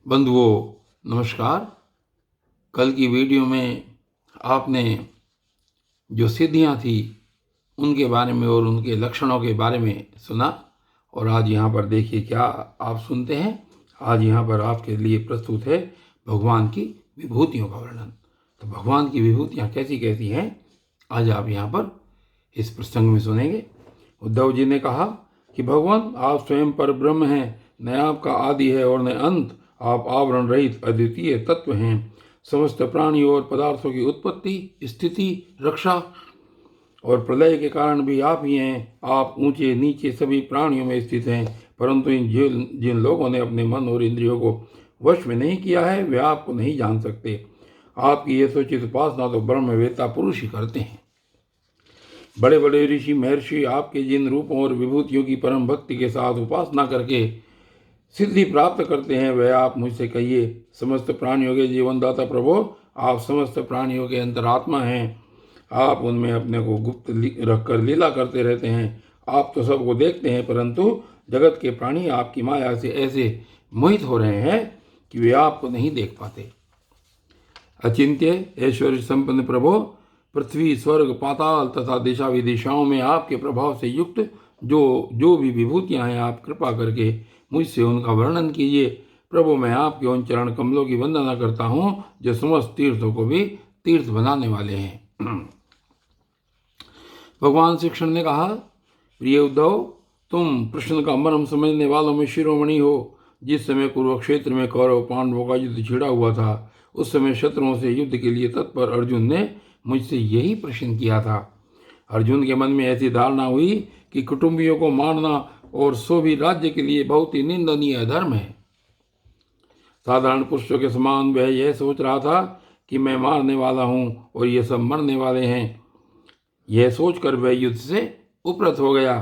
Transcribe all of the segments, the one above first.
बंधुओं नमस्कार। कल की वीडियो में आपने जो सिद्धियां थी उनके बारे में और उनके लक्षणों के बारे में सुना, और आज यहाँ पर देखिए क्या आप सुनते हैं। आज यहाँ पर आपके लिए प्रस्तुत है भगवान की विभूतियों का वर्णन। तो भगवान की विभूतियाँ कैसी कैसी हैं आज आप यहाँ पर इस प्रसंग में सुनेंगे। उद्धव जी ने कहा कि भगवान आप स्वयं पर ब्रह्म हैं, न आपका आदि है और न अंत, आप आवरण रहित अद्वितीय तत्व हैं। समस्त प्राणियों और पदार्थों की उत्पत्ति, स्थिति, रक्षा और प्रलय के कारण भी आप ही हैं। आप ऊंचे नीचे सभी प्राणियों में स्थित हैं, परंतु जिन लोगों ने अपने मन और इंद्रियों को वश में नहीं किया है वे आपको नहीं जान सकते। आपकी यह सोचित उपासना तो ब्रह्मवेत्ता पुरुष ही करते हैं। बड़े बड़े ऋषि महर्षि आपके जिन रूपों और विभूतियों की परम भक्ति के साथ उपासना करके सिद्धि प्राप्त करते हैं वह आप मुझसे कहिए। समस्त प्राणियों के जीवनदाता प्रभु, आप समस्त प्राणियों के अंतरात्मा हैं। आप उनमें अपने को गुप्त रखकर लीला करते रहते हैं। आप तो सबको देखते हैं, परंतु जगत के प्राणी आपकी माया से ऐसे मोहित हो रहे हैं कि वे आपको नहीं देख पाते। अचिंत्य ऐश्वर्य संपन्न प्रभु, पृथ्वी, स्वर्ग, पाताल तथा दिशा विदिशाओं में आपके प्रभाव से युक्त जो भी विभूतियां हैं, आप कृपा करके मुझसे उनका वर्णन कीजिए। प्रभु, मैं आपके उन चरण कमलों की वंदना करता हूँ जो समस्त तीर्थों को भी तीर्थ बनाने वाले हैं। भगवान श्री कृष्ण ने कहा, प्रिय उद्धव, तुम प्रश्न का मर्म समझने वालों में शिरोमणि हो। जिस समय कुरुक्षेत्र में कौरव पांडवों का युद्ध छिड़ा हुआ था, उस समय शत्रुओं से युद्ध के लिए तत्पर अर्जुन ने मुझसे यही प्रश्न किया था। अर्जुन के मन में ऐसी धारणा हुई कि कुटुंबियों को मारना और सो भी राज्य के लिए बहुत ही निंदनीय धर्म है। साधारण पुरुषों के समान वह यह सोच रहा था कि मैं मारने वाला हूँ और ये सब मरने वाले हैं। यह सोचकर वह युद्ध से उपरत हो गया।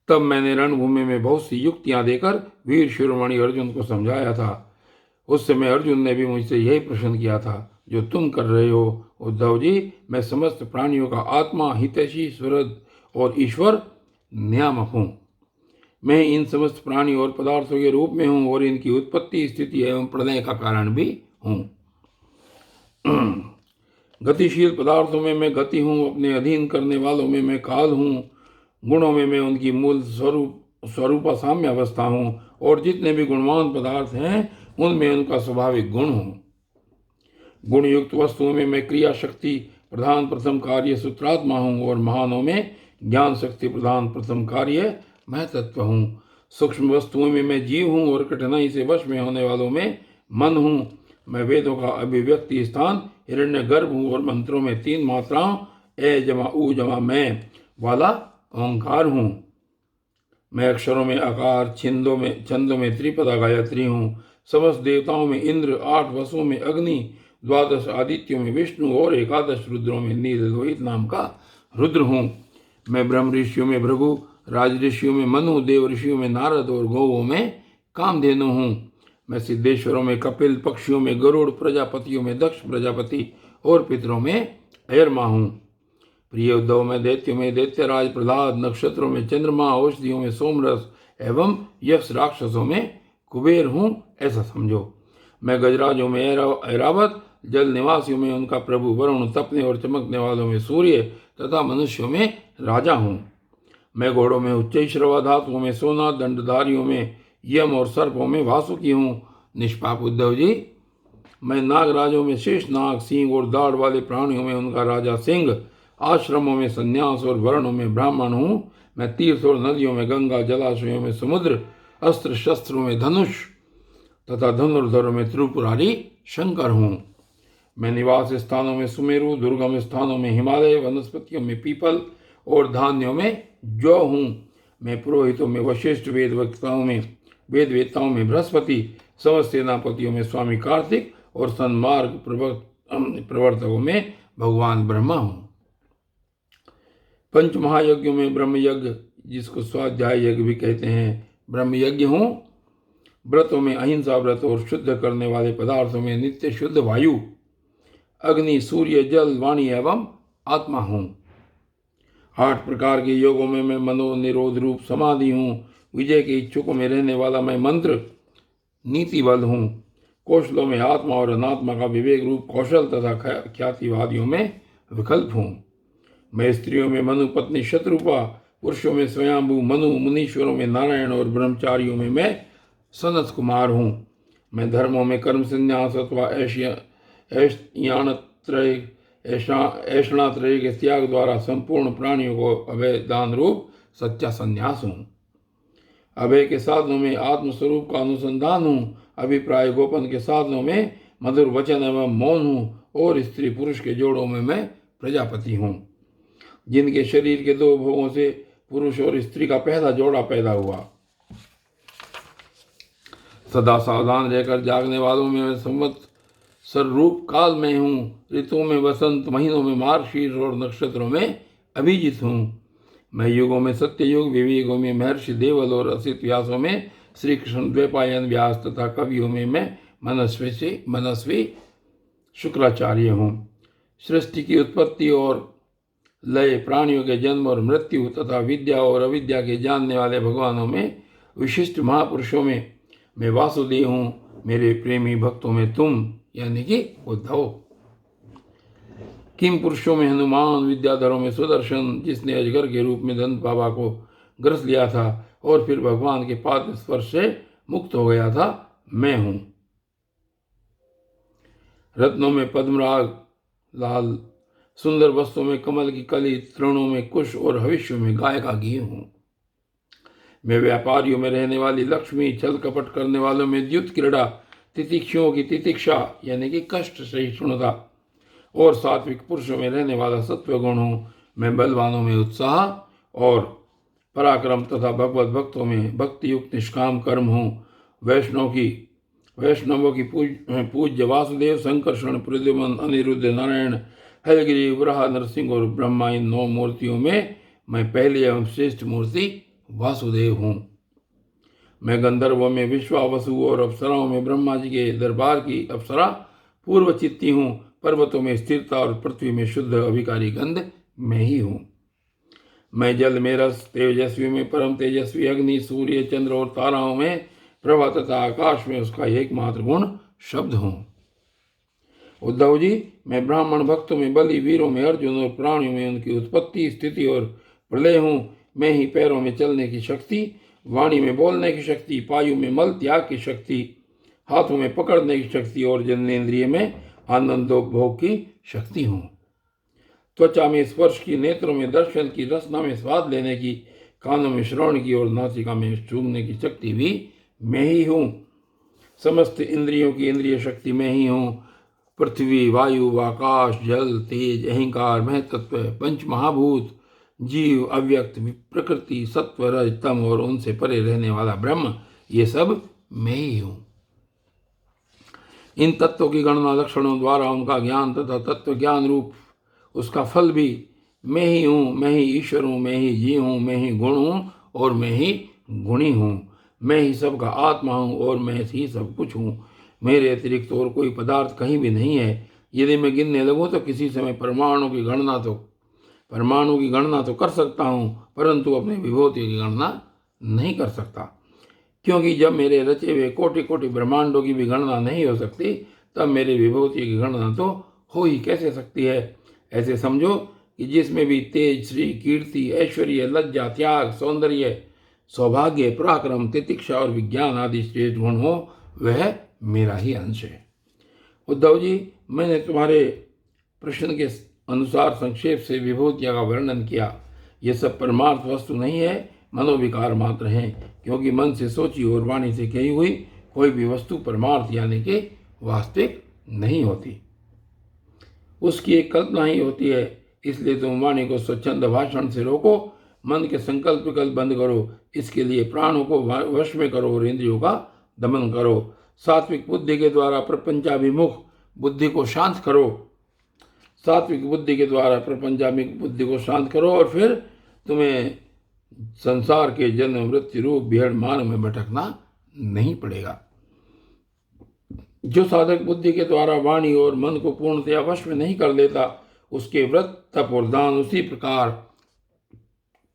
तब मैंने रणभूमि में बहुत सी युक्तियां देकर वीर शिरोमणि अर्जुन को समझाया था। उस समय अर्जुन ने भी मुझसे यही प्रश्न किया था जो तुम कर रहे हो। उद्धव जी, मैं समस्त प्राणियों का आत्मा, हितैषी, सुहृद और ईश्वर नियामक हूँ। मैं इन समस्त प्राणियों और पदार्थों के रूप में हूँ और इनकी उत्पत्ति, स्थिति एवं प्रलय का कारण भी हूँ। गतिशील पदार्थों में मैं गति हूँ, अपने अधीन करने वालों में मैं काल हूँ, गुणों में मैं उनकी मूल स्वरूपा साम्य अवस्था हूँ, और जितने भी गुणवान पदार्थ हैं उनमें उनका स्वाभाविक गुण हूँ। गुणयुक्त वस्तुओं में मैं क्रिया शक्ति प्रधान प्रथम कार्य सूत्रात्मा हूँ, और महानों में ज्ञान शक्ति प्रधान प्रथम कार्य मैं तत्व हूँ। सूक्ष्म वस्तुओं में मैं जीव हूँ, और कठिनाई से वश में होने वालों में मन हूँ। मैं वेदों का अभिव्यक्ति स्थान हिरण्य गर्भ हूँ, और मंत्रों में 3 मात्राओं ए जमा ऊ जमा मैं वाला ओंकार हूँ। मैं अक्षरों में आकार, छंदों में त्रिपदा गायत्री हूँ। समस्त देवताओं में इंद्र, 8 वसुओं में अग्नि, 12 आदित्यों में विष्णु और 11 रुद्रों में नील लोहित नाम का रुद्र हूँ। मैं ब्रह्म ऋषियों में भृगु, राज ऋषियों में मनु, देव ऋषियों में नारद और गौओं में कामधेनु हूँ। मैं सिद्धेश्वरों में कपिल, पक्षियों में गरुड़, प्रजापतियों में दक्ष प्रजापति और पितरों में अयरमा हूँ। प्रिय उद्धव, मैं दैत्यों में दैत्यराज प्रहलाद, नक्षत्रों में चंद्रमा, औषधियों में सोमरस एवं यक्ष राक्षसों में कुबेर हूँ, ऐसा समझो। मैं गजराजों में ऐरावत, जल निवासियों में उनका प्रभु वरुण, तपने और चमकने वालों में सूर्य तथा मनुष्यों में राजा हूँ। मैं घोड़ों में उच्चैश्रवा, धातुओं में सोना, दंडधारियों में यम और सर्पों में वासुकी हूँ। निष्पाप उद्धव जी, मैं नागराजों में शेष नाग, सिंह और दाढ़ वाले प्राणियों में उनका राजा सिंह, आश्रमों में संन्यास और वर्णों में ब्राह्मण हूँ। मैं तीर्थ और नदियों में गंगा, जलाशयों में समुद्र, अस्त्र शस्त्रों में धनुष तथा धनुर्धरों में त्रिपुरारी शंकर हूँ। मैं निवास स्थानों में सुमेरु, दुर्गम स्थानों में हिमालय, वनस्पतियों में पीपल और धान्यों में जौ हूँ। मैं पुरोहितों में वशिष्ठ, वेद वेत्ताओं में बृहस्पति, समस्त सेनापतियों में स्वामी कार्तिक और सन्मार्ग प्रवर्तकों में भगवान ब्रह्मा हूँ। पंच महायज्ञों में ब्रह्म यज्ञ, जिसको स्वाध्याय यज्ञ भी कहते हैं, ब्रह्म यज्ञ हूँ। व्रतों में अहिंसा व्रत और शुद्ध करने वाले पदार्थों में नित्य शुद्ध वायु, अग्नि, सूर्य, जल, वाणी एवं आत्मा हूँ। 8 प्रकार के योगों में मैं मनो निरोध रूप समाधि हूँ। विजय के इच्छुकों में रहने वाला मैं मंत्र, नीति बल हूँ। कौशलों में आत्मा और अनात्मा का विवेक रूप कौशल तथा ख्यातिवादियों में विकल्प हूँ। मैं स्त्रियों में मनु पत्नी शत्रुपा, पुरुषों में स्वयंभू मनु, मुनीश्वरों में नारायण और ब्रह्मचारियों में मैं सनत कुमार हूँ। मैं धर्मों में कर्म संन्यास अथवा ऐषणात्रय के त्याग द्वारा संपूर्ण प्राणियों को अभय दान रूप सच्चा संन्यास हूँ। अभय के साधनों में आत्मस्वरूप का अनुसंधान हूँ। अभिप्राय गोपन के साधनों में मधुर वचन एवं मौन हूँ। और स्त्री पुरुष के जोड़ों में मैं प्रजापति हूँ। जिनके शरीर के दो भोगों से पुरुष और स्त्री का पहला जोड़ा पैदा हुआ। सदा सावधान रहकर जागने वालों में मैं संवत्सर रूप काल में हूँ। ऋतुओं में वसंत, महीनों में मार्गशीर्ष और नक्षत्रों में अभिजीत हूँ। मैं युगों में सत्ययुग, विवेकों में महर्षि देवल और असित व्यासों में श्री कृष्ण द्वैपायन व्यास तथा कवियों में मैं मनस्वी शुक्राचार्य हूँ। सृष्टि की उत्पत्ति और लय, प्राणियों के जन्म और मृत्यु तथा विद्या और अविद्या के जानने वाले भगवानों में, विशिष्ट महापुरुषों में मैं वासुदेव हूँ। मेरे प्रेमी भक्तों में तुम यानी कि उद्धव। किम पुरुषों में हनुमान, विद्याधरों में सुदर्शन, जिसने अजगर के रूप में दंत बाबा को ग्रस लिया था और फिर भगवान के पाद स्पर्श से मुक्त हो गया था, मैं हूं। रत्नों में पद्मराग लाल, सुंदर वस्तुओं में कमल की कली, तृणों में कुश और हविष्यों में गाय का घी हूं। मैं व्यापारियों में रहने वाली लक्ष्मी, छल कपट करने वालों में द्युत क्रीड़ा, तितिक्षुओं की तितिक्षा यानी कि कष्ट सहिष्णुता और सात्विक पुरुषों में रहने वाला सत्वगुण हूँ। मैं बलवानों में उत्साह और पराक्रम तथा भगवत भक्तों में भक्ति युक्त निष्काम कर्म हूँ। वैष्णवों की पूज्य वासुदेव, संकर्षण, प्रद्युमन, अनिरुद्ध, नारायण, हयग्रीव, वराह, नरसिंह और ब्रह्मा, इन 9 मूर्तियों में मैं पहली एवं श्रेष्ठ मूर्ति वासुदेव हूँ। मैं गंधर्वों में विश्वावसु और अप्सराओं में ब्रह्मा जी के दरबार की अप्सरा पूर्वचित्ती हूँ। पर्वतों में स्थिरता और पृथ्वी में शुद्ध अभिकारी गंध मैं ही हूँ। मैं जल में रस, तेजस्वी में परम तेजस्वी, अग्नि, सूर्य, चंद्र और ताराओं में प्रभा तथा आकाश में उसका एकमात्र गुण शब्द हूँ। उद्धव जी, मैं ब्राह्मण भक्तों में बलि, वीरों में अर्जुन और प्राणियों में उनकी उत्पत्ति, स्थिति और प्रलय हूँ। मैं ही पैरों में चलने की शक्ति, वाणी में बोलने की शक्ति, पायु में मल त्याग की शक्ति, हाथों में पकड़ने की शक्ति और जन्नेन्द्रिय में आनंदोपभोग की शक्ति हूँ। त्वचा में स्पर्श की, नेत्रों में दर्शन की, रसना में स्वाद लेने की, कानों में श्रवण की और नासिका में सूंघने की शक्ति भी मैं ही हूँ। समस्त इंद्रियों की इंद्रिय शक्ति मैं ही हूँ। पृथ्वी, वायु, आकाश, जल, तेज, अहंकार, महतत्व, पंच महाभूत, जीव, अव्यक्त, प्रकृति, सत्व, रज, तम और उनसे परे रहने वाला ब्रह्म, ये सब मैं ही हूँ। इन तत्वों की गणना लक्षणों द्वारा उनका ज्ञान तथा तत्व ज्ञान रूप उसका फल भी मैं ही हूँ। मैं ही ईश्वर हूँ, मैं ही जीव हूँ, मैं ही गुण हूँ और मैं ही गुणी हूँ। मैं ही सबका आत्मा हूँ और मैं ही सब कुछ हूँ। मेरे अतिरिक्त और कोई पदार्थ कहीं भी नहीं है। यदि मैं गिनने लगूँ तो किसी समय परमाणु की गणना तो कर सकता हूँ, परंतु अपने विभूति की गणना नहीं कर सकता, क्योंकि जब मेरे रचे हुए कोटि कोटि ब्रह्मांडों की भी गणना नहीं हो सकती, तब मेरी विभूति की गणना तो हो ही कैसे सकती है। ऐसे समझो कि जिसमें भी तेज, श्री, कीर्ति, ऐश्वर्य, लज्जा, त्याग, सौंदर्य, सौभाग्य, पराक्रम, तितिक्षा और विज्ञान आदि श्रेष्ठ गुण हो, वह मेरा ही अंश है। उद्धव जी, मैंने तुम्हारे प्रश्न के अनुसार संक्षेप से विभूतियों का वर्णन किया। ये सब परमार्थ वस्तु नहीं है, मनोविकार मात्र हैं, क्योंकि मन से सोची और वाणी से कही हुई कोई भी वस्तु परमार्थ यानी कि वास्तविक नहीं होती, उसकी एक कल्पना ही होती है। इसलिए तुम वाणी को स्वच्छंद भाषण से रोको, मन के संकल्प विकल्प बंद करो। इसके लिए प्राणों को वश में करो और इंद्रियों का दमन करो। सात्विक बुद्धि के द्वारा प्रपंचाभिमुख बुद्धि को शांत करो। और फिर तुम्हें संसार के जन्म मृत्यु रूप बिहड़ मार्ग में भटकना नहीं पड़ेगा। जो साधक बुद्धि के द्वारा वाणी और मन को पूर्णतया वश में नहीं कर लेता, उसके व्रत, तप और दान उसी प्रकार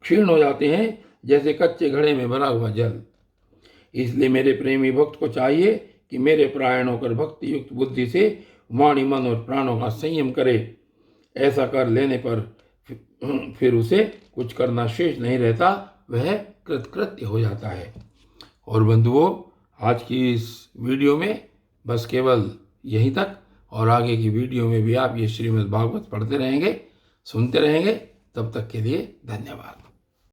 क्षीण हो जाते हैं जैसे कच्चे घड़े में भरा हुआ जल। इसलिए मेरे प्रेमी भक्त को चाहिए कि मेरे परायण होकर भक्ति युक्त बुद्धि से वाणी, मन और प्राणों का संयम करे। ऐसा कर लेने पर फिर उसे कुछ करना शेष नहीं रहता, वह कृतकृत्य हो जाता है। और बंधुओं, आज की इस वीडियो में बस केवल यहीं तक, और आगे की वीडियो में भी आप ये श्रीमद् भागवत पढ़ते रहेंगे, सुनते रहेंगे। तब तक के लिए धन्यवाद।